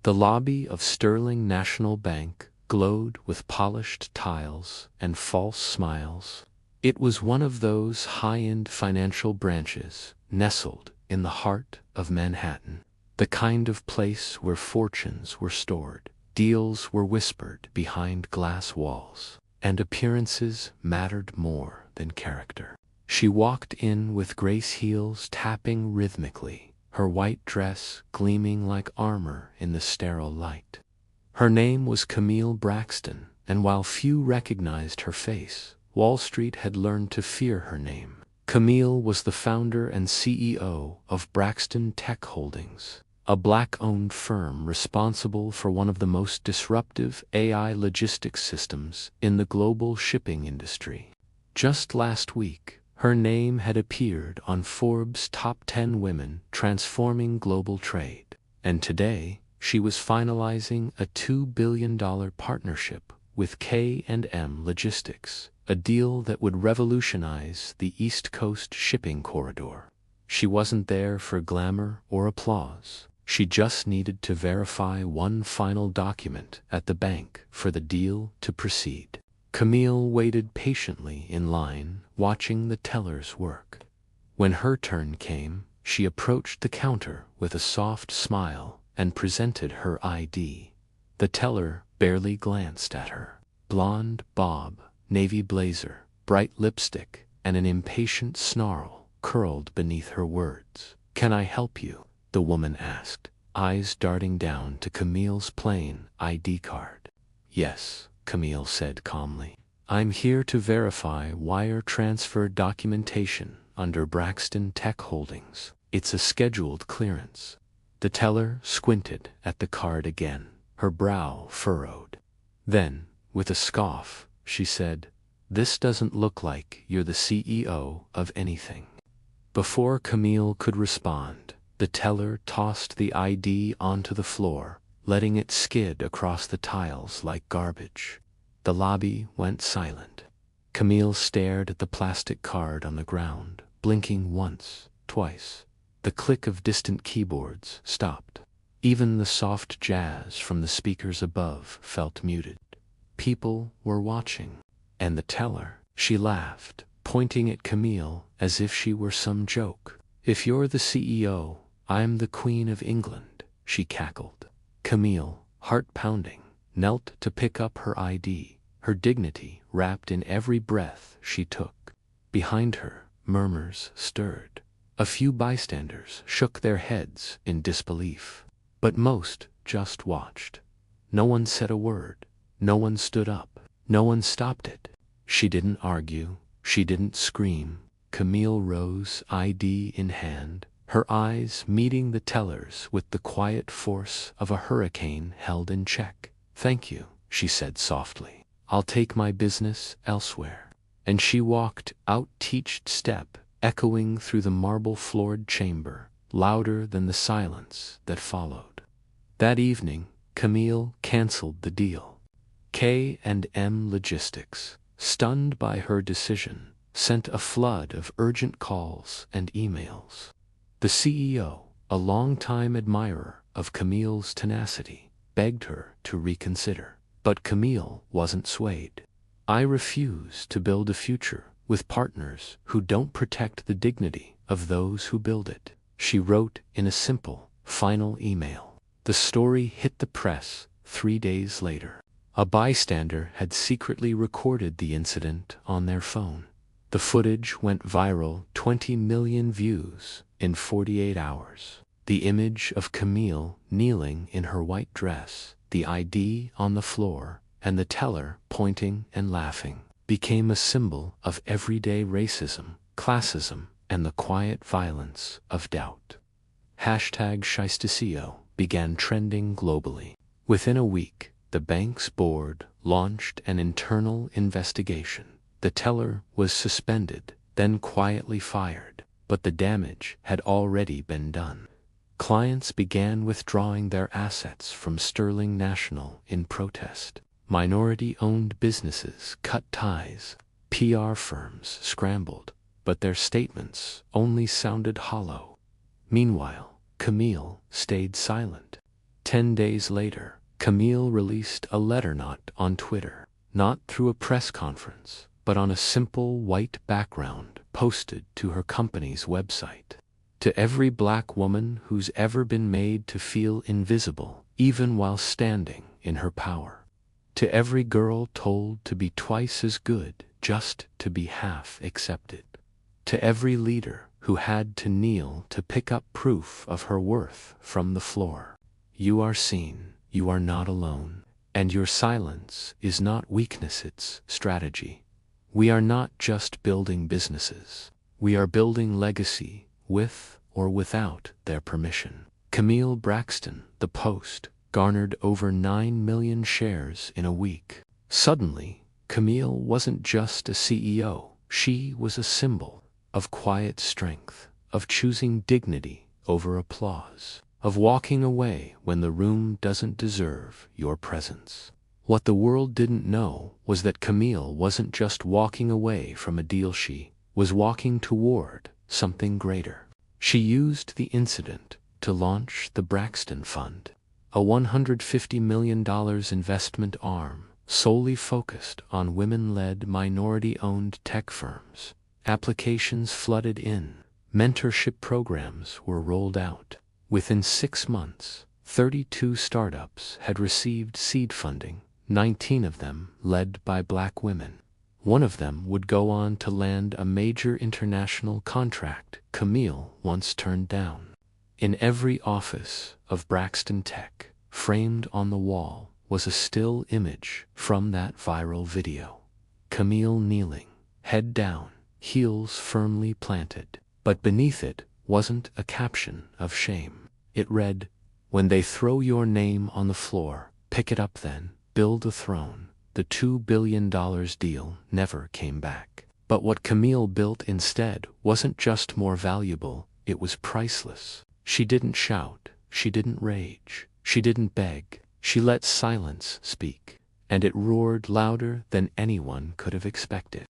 The lobby of Sterling National Bank glowed with polished tiles and false smiles. It was one of those high-end financial branches nestled in the heart of Manhattan, the kind of place where fortunes were stored, deals were whispered behind glass walls, and appearances mattered more than character. She walked in with Grace heels tapping rhythmically, her white dress gleaming like armor in the sterile light. Her name was Camille Braxton, and while few recognized her face, Wall Street had learned to fear her name. Camille was the founder and CEO of Braxton Tech Holdings, a black-owned firm responsible for one of the most disruptive AI logistics systems in the global shipping industry. Just last week, her name had appeared on Forbes' Top 10 Women Transforming Global Trade, and today she was finalizing a $2 billion partnership with K&M Logistics, a deal that would revolutionize the East Coast shipping corridor. She wasn't there for glamour or applause. She just needed to verify one final document at the bank for the deal to proceed. Camille waited patiently in line, watching the tellers work. When her turn came, she approached the counter with a soft smile and presented her ID. The teller barely glanced at her. Blonde bob, navy blazer, bright lipstick, and an impatient snarl curled beneath her words. "Can I help you?" the woman asked, eyes darting down to Camille's plain ID card. "Yes," Camille said calmly. "I'm here to verify wire transfer documentation under Braxton Tech Holdings. It's a scheduled clearance." The teller squinted at the card again, her brow furrowed. Then, with a scoff, she said, "This doesn't look like you're the CEO of anything." Before Camille could respond, the teller tossed the ID onto the floor, letting it skid across the tiles like garbage. The lobby went silent. Camille stared at the plastic card on the ground, blinking once, twice. The click of distant keyboards stopped. Even the soft jazz from the speakers above felt muted. People were watching. And the teller, she laughed, pointing at Camille as if she were some joke. "If you're the CEO, I'm the Queen of England," she cackled. Camille, heart pounding, knelt to pick up her ID, her dignity wrapped in every breath she took. Behind her, murmurs stirred. A few bystanders shook their heads in disbelief, but most just watched. No one said a word. No one stood up. No one stopped it. She didn't argue. She didn't scream. Camille rose, ID in hand, her eyes meeting the tellers with the quiet force of a hurricane held in check. "Thank you," she said softly. "I'll take my business elsewhere." And she walked out each step, echoing through the marble-floored chamber, louder than the silence that followed. That evening, Camille canceled the deal. K&M Logistics, stunned by her decision, sent a flood of urgent calls and emails. The CEO, a longtime admirer of Camille's tenacity, begged her to reconsider. But Camille wasn't swayed. "I refuse to build a future with partners who don't protect the dignity of those who build it," she wrote in a simple, final email. The story hit the press 3 days later. A bystander had secretly recorded the incident on their phone. The footage went viral, 20 million views in 48 hours. The image of Camille kneeling in her white dress, the ID on the floor, and the teller pointing and laughing became a symbol of everyday racism, classism, and the quiet violence of doubt. #Shystaceo began trending globally. Within a week, the bank's board launched an internal investigation. The teller was suspended, then quietly fired, but the damage had already been done. Clients began withdrawing their assets from Sterling National in protest. Minority-owned businesses cut ties. PR firms scrambled, but their statements only sounded hollow. Meanwhile, Camille stayed silent. 10 days later, Camille released a letter not on Twitter, not through a press conference, but on a simple white background posted to her company's website. To every black woman who's ever been made to feel invisible, even while standing in her power. To every girl told to be twice as good just to be half accepted. To every leader who had to kneel to pick up proof of her worth from the floor. You are seen, you are not alone, and your silence is not weakness, it's strategy. We are not just building businesses. We are building legacy with or without their permission. Camille Braxton, The Post, garnered over 9 million shares in a week. Suddenly, Camille wasn't just a CEO. She was a symbol of quiet strength, of choosing dignity over applause, of walking away when the room doesn't deserve your presence. What the world didn't know was that Camille wasn't just walking away from a deal, she was walking toward something greater. She used the incident to launch the Braxton Fund, a $150 million investment arm solely focused on women-led, minority-owned tech firms. Applications flooded in. Mentorship programs were rolled out. Within 6 months, 32 startups had received seed funding, 19 of them led by black women. One of them would go on to land a major international contract Camille once turned down. In every office of Braxton Tech, framed on the wall, was a still image from that viral video. Camille kneeling, head down, heels firmly planted. But beneath it wasn't a caption of shame. It read, "When they throw your name on the floor, pick it up then, build a throne." The $2 billion deal never came back. But what Camille built instead wasn't just more valuable, it was priceless. She didn't shout, she didn't rage, she didn't beg. She let silence speak, and it roared louder than anyone could have expected.